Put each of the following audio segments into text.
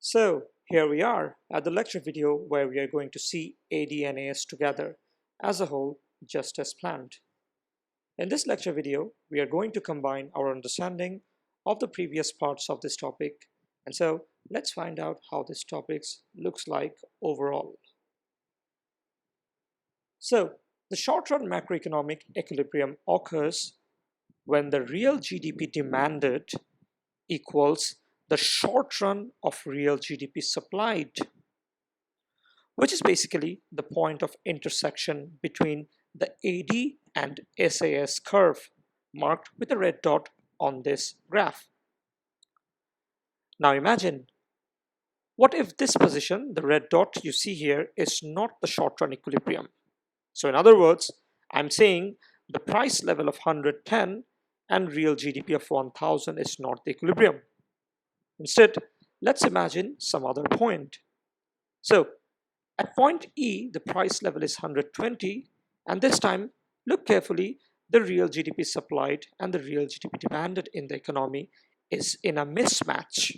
So here we are at the lecture video where we are going to see AD and AS together as a whole, just as planned. In this lecture video, we are going to combine our understanding of the previous parts of this topic. And so let's find out how this topic looks like overall. So the short-run macroeconomic equilibrium occurs when the real GDP demanded equals the short run of real GDP supplied, which is basically the point of intersection between the AD and SAS curve marked with a red dot on this graph. Now imagine, what if this position, the red dot you see here, is not the short run equilibrium? So in other words, I'm saying the price level of 110 and real GDP of 1000 is not the equilibrium. Instead, let's imagine some other point. So at point E, the price level is 120, and this time, look carefully, the real GDP supplied and the real GDP demanded in the economy is in a mismatch.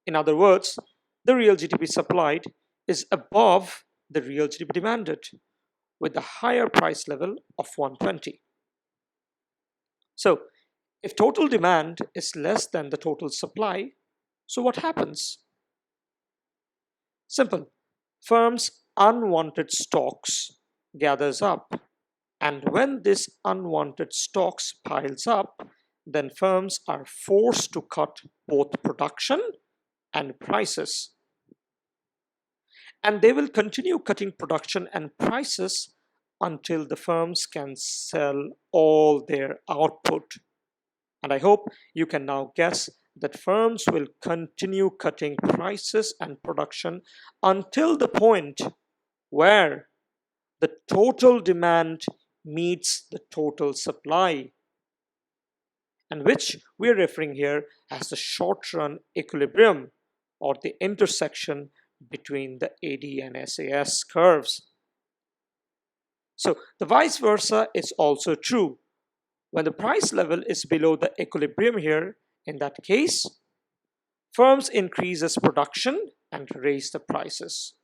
In other words, the real GDP supplied is above the real GDP demanded with the higher price level of 120. So if total demand is less than the total supply, so what happens? Simple. Firms' unwanted stocks gathers up, and when this unwanted stocks piles up, then firms are forced to cut both production and prices. And they will continue cutting production and prices until the firms can sell all their output. And I hope you can now guess that firms will continue cutting prices and production until the point where the total demand meets the total supply, and which we are referring here as the short-run equilibrium, or the intersection between the AD and SAS curves. So the vice versa is also true. When the price level is below the equilibrium here, in that case, firms increases production and raise the prices.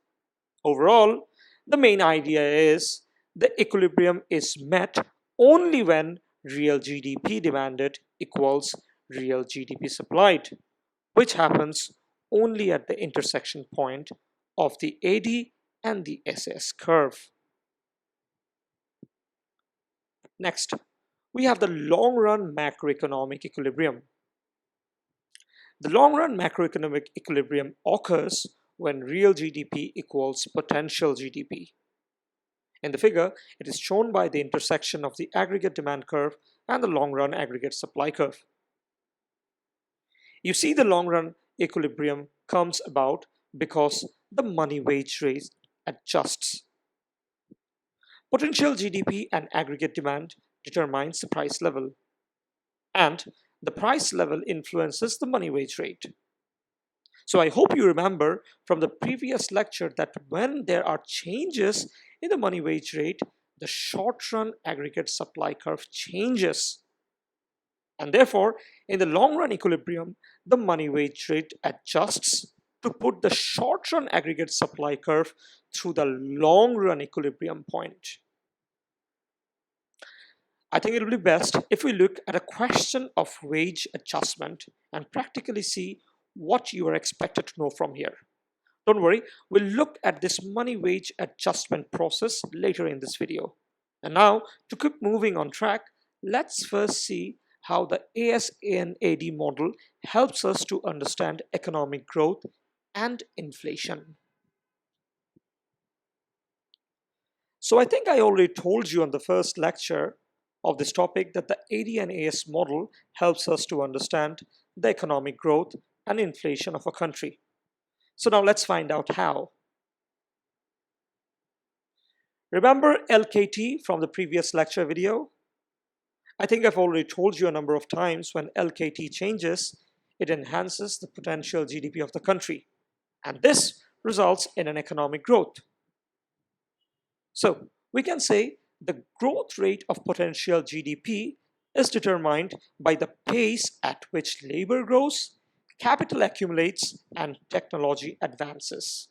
Overall, the main idea is the equilibrium is met only when real GDP demanded equals real GDP supplied, which happens only at the intersection point of the AD and the SAS curve. Next, we have the long-run macroeconomic equilibrium. The long-run macroeconomic equilibrium occurs when real GDP equals potential GDP. In the figure, it is shown by the intersection of the aggregate demand curve and the long-run aggregate supply curve. You see, the long-run equilibrium comes about because the money wage rate adjusts. Potential GDP and aggregate demand determines the price level, and the price level influences the money wage rate. So I hope you remember from the previous lecture that when there are changes in the money wage rate, the short-run aggregate supply curve changes. And therefore, in the long-run equilibrium, the money wage rate adjusts to put the short-run aggregate supply curve through the long-run equilibrium point. I think it will be best if we look at a question of wage adjustment and practically see what you are expected to know from here. Don't worry, we'll look at this money wage adjustment process later in this video. And now, to keep moving on track, let's first see how the AS and AD model helps us to understand economic growth and inflation. So I think I already told you on the first lecture of this topic that the AD and AS model helps us to understand the economic growth and inflation of a country. So now let's find out how. Remember LKT from the previous lecture video? I think I've already told you a number of times when LKT changes, it enhances the potential GDP of the country, and this results in an economic growth. So we can say the growth rate of potential GDP is determined by the pace at which labor grows, capital accumulates and technology advances.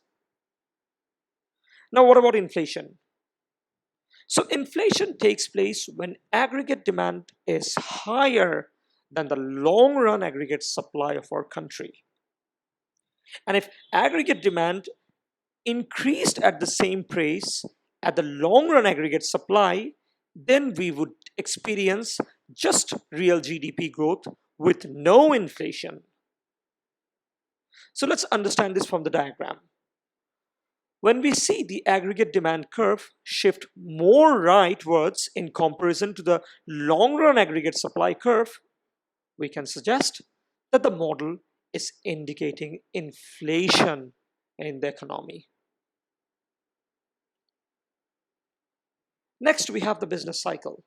Now, what about inflation? So inflation takes place when aggregate demand is higher than the long run aggregate supply of our country. And if aggregate demand increased at the same pace at the long run aggregate supply, then we would experience just real GDP growth with no inflation. So let's understand this from the diagram. When we see the aggregate demand curve shift more rightwards in comparison to the long run aggregate supply curve, we can suggest that the model is indicating inflation in the economy. Next, we have the business cycle.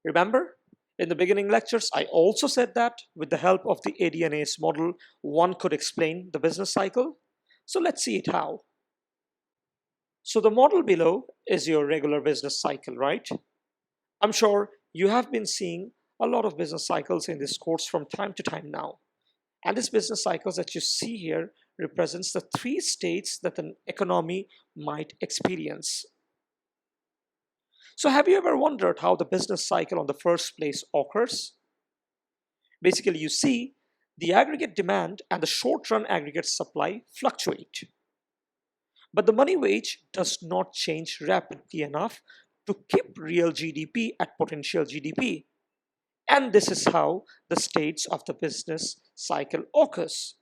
Remember, in the beginning lectures, I also said that with the help of the AD and AS model, one could explain the business cycle. So let's see it how. So the model below is your regular business cycle, right? I'm sure you have been seeing a lot of business cycles in this course from time to time now. And this business cycles that you see here represents the three states that an economy might experience. So have you ever wondered how the business cycle on the first place occurs? Basically, you see the aggregate demand and the short-run aggregate supply fluctuate. But the money wage does not change rapidly enough to keep real GDP at potential GDP. And this is how the states of the business cycle occurs.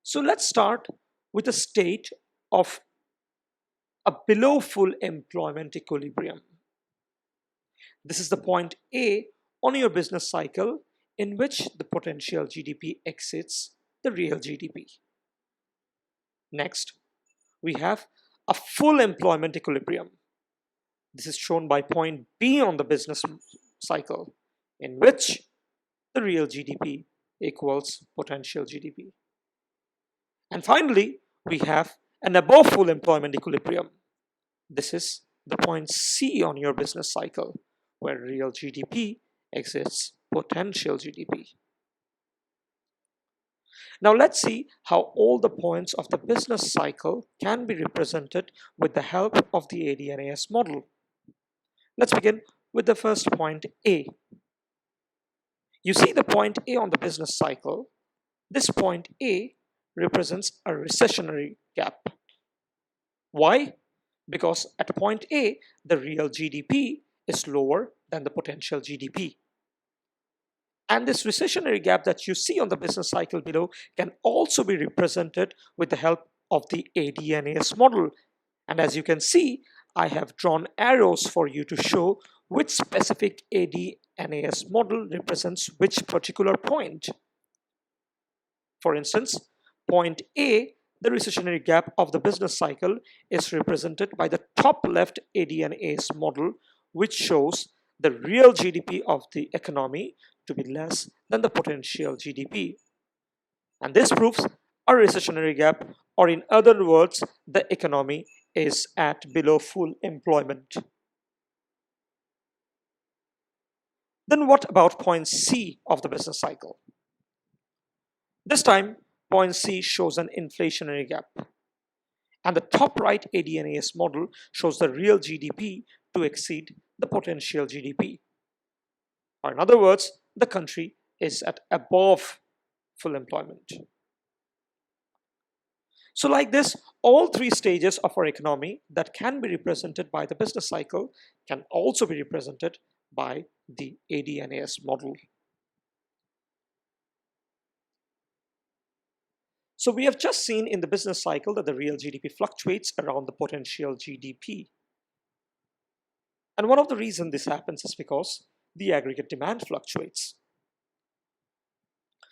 So let's start with a state of a below full employment equilibrium. This is the point A on your business cycle in which the potential GDP exceeds the real GDP. Next, we have a full employment equilibrium. This is shown by point B on the business cycle in which the real GDP equals potential GDP. And finally, we have an above full employment equilibrium. This is the point C on your business cycle where real GDP exceeds potential GDP. Now let's see how all the points of the business cycle can be represented with the help of the AD and AS model. Let's begin with the first point A. You see the point A on the business cycle. This point A represents a recessionary gap. Why? Because at point A, the real GDP is lower than the potential GDP. And this recessionary gap that you see on the business cycle below can also be represented with the help of the AD and AS model. And as you can see, I have drawn arrows for you to show which specific AD and AS model represents which particular point. For instance, point A, the recessionary gap of the business cycle, is represented by the top left AD and AS model, which shows the real GDP of the economy to be less than the potential GDP. And this proves a recessionary gap, or in other words, the economy is at below full employment. Then what about point C of the business cycle? This time, point C shows an inflationary gap. And the top right AD and AS model shows the real GDP to exceed the potential GDP. Or in other words, the country is at above full employment. So like this, all three stages of our economy that can be represented by the business cycle can also be represented by the AD and AS model. So we have just seen in the business cycle that the real GDP fluctuates around the potential GDP. And one of the reasons this happens is because the aggregate demand fluctuates.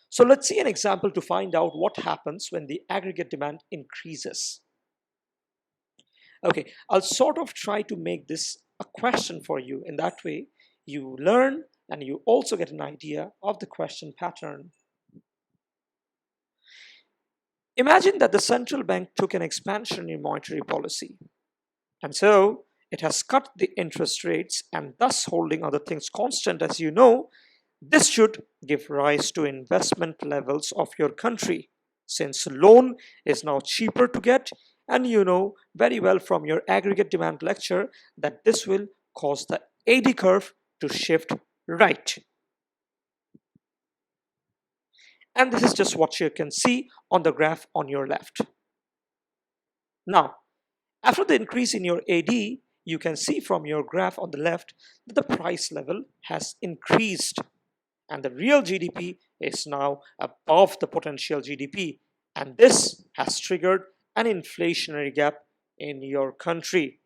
So let's see an example to find out what happens when the aggregate demand increases. Okay, I'll sort of try to make this a question for you. In that way, you learn and you also get an idea of the question pattern. Imagine that the central bank took an expansion in monetary policy. And so it has cut the interest rates, and thus holding other things constant, as you know, This should give rise to investment levels of your country, since loan is now cheaper to get, and you know very well from your aggregate demand lecture that this will cause the AD curve to shift right. And this is just what you can see on the graph on your left. Now, after the increase in your AD, you can see from your graph on the left that the price level has increased and the real GDP is now above the potential GDP, and this has triggered an inflationary gap in your country.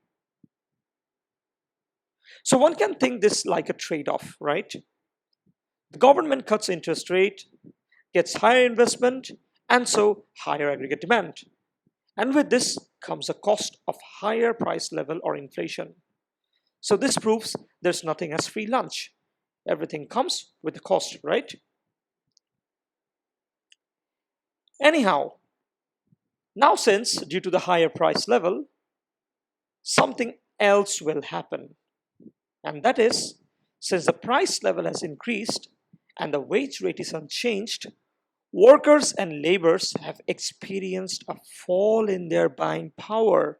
So one can think this like a trade-off, right? The government cuts interest rate, gets higher investment, and so higher aggregate demand. And with this comes a cost of higher price level or inflation. So this proves there's nothing as free lunch. Everything comes with a cost, right? Anyhow, now since due to the higher price level, something else will happen. And that is, since the price level has increased and the wage rate is unchanged, workers and laborers have experienced a fall in their buying power.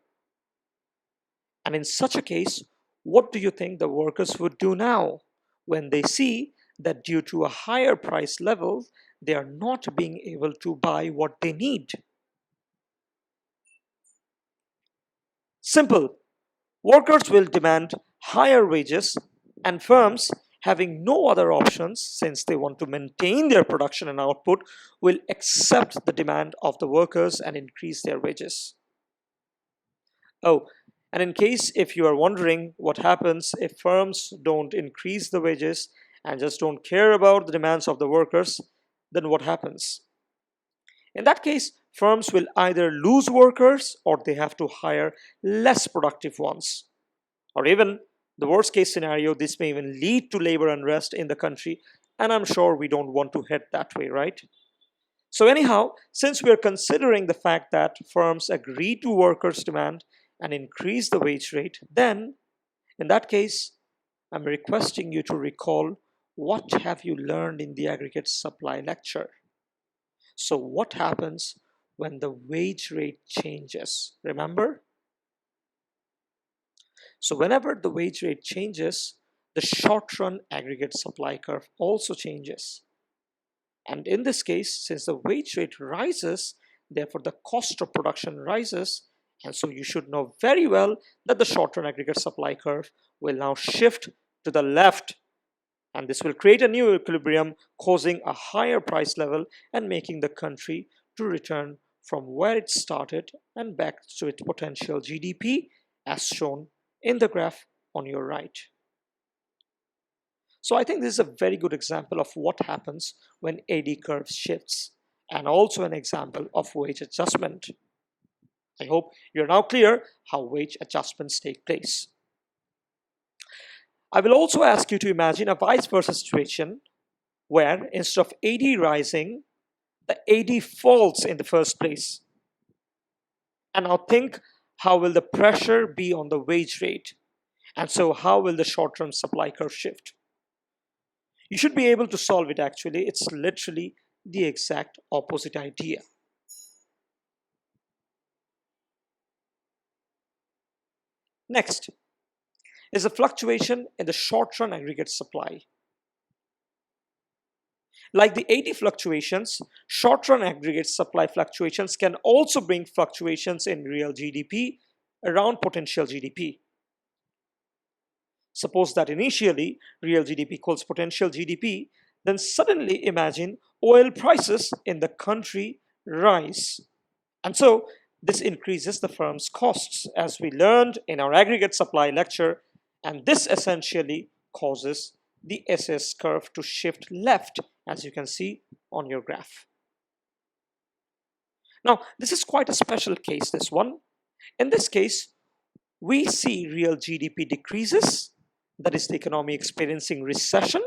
And in such a case, what do you think the workers would do now when they see that due to a higher price level, they are not being able to buy what they need? Simple. Workers will demand higher wages, and firms, having no other options since they want to maintain their production and output, will accept the demand of the workers and increase their wages. Oh, and in case if you are wondering what happens if firms don't increase the wages and just don't care about the demands of the workers, then what happens? In that case, firms will either lose workers or they have to hire less productive ones. Or even the worst case scenario, this may even lead to labor unrest in the country, and I'm sure we don't want to head that way, right? So anyhow, since we are considering the fact that firms agree to workers' demand and increase the wage rate, then in that case, I'm requesting you to recall what have you learned in the aggregate supply lecture. So what happens when the wage rate changes? Remember? So whenever the wage rate changes, the short-run aggregate supply curve also changes. And in this case, since the wage rate rises, therefore the cost of production rises. And so you should know very well that the short-run aggregate supply curve will now shift to the left. And this will create a new equilibrium, causing a higher price level and making the country to return from where it started and back to its potential GDP as shown in the graph on your right. So I think this is a very good example of what happens when AD curve shifts, and also an example of wage adjustment. I hope you're now clear how wage adjustments take place. I will also ask you to imagine a vice versa situation where instead of AD rising, the AD falls in the first place. And now think, how will the pressure be on the wage rate? And so how will the short-term supply curve shift? You should be able to solve it actually. It's literally the exact opposite idea. Next is a fluctuation in the short-run aggregate supply. Like the AD fluctuations, short-run aggregate supply fluctuations can also bring fluctuations in real GDP around potential GDP. Suppose that initially real GDP equals potential GDP, then suddenly imagine oil prices in the country rise. And so this increases the firm's costs, as we learned in our aggregate supply lecture, and this essentially causes the SS curve to shift left, as you can see on your graph. Now, this is quite a special case, this one. In this case, we see real GDP decreases, that is the economy experiencing recession.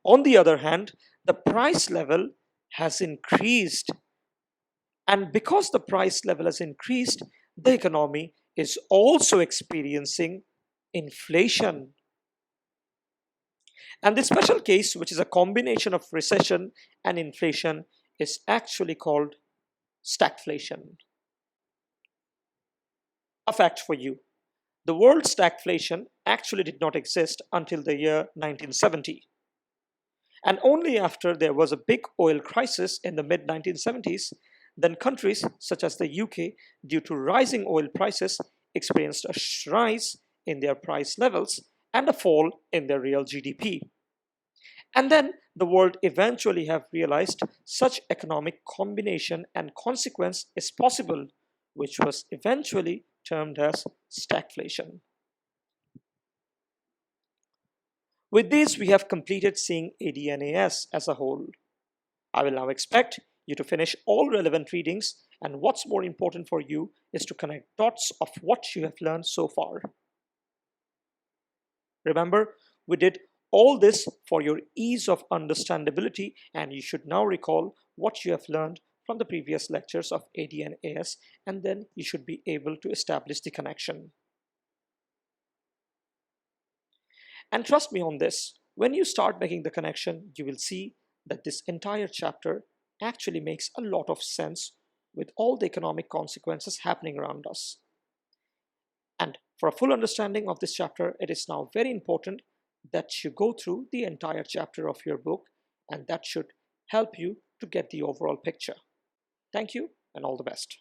On the other hand, the price level has increased. And because the price level has increased, the economy is also experiencing inflation. And this special case, which is a combination of recession and inflation, is actually called stagflation. A fact for you: the word stagflation actually did not exist until the year 1970. And only after there was a big oil crisis in the mid 1970s, then countries such as the UK, due to rising oil prices, experienced a rise in their price levels and a fall in their real GDP. And then the world eventually have realized such economic combination and consequence is possible, which was eventually termed as stagflation. With this, we have completed seeing AD and AS as a whole. I will now expect you to finish all relevant readings, and what's more important for you is to connect dots of what you have learned so far. Remember, we did all this for your ease of understandability, and you should now recall what you have learned from the previous lectures of AD and AS, and then you should be able to establish the connection. And trust me on this, when you start making the connection, you will see that this entire chapter actually makes a lot of sense with all the economic consequences happening around us. And for a full understanding of this chapter, it is now very important that you go through the entire chapter of your book, and that should help you to get the overall picture. Thank you and all the best.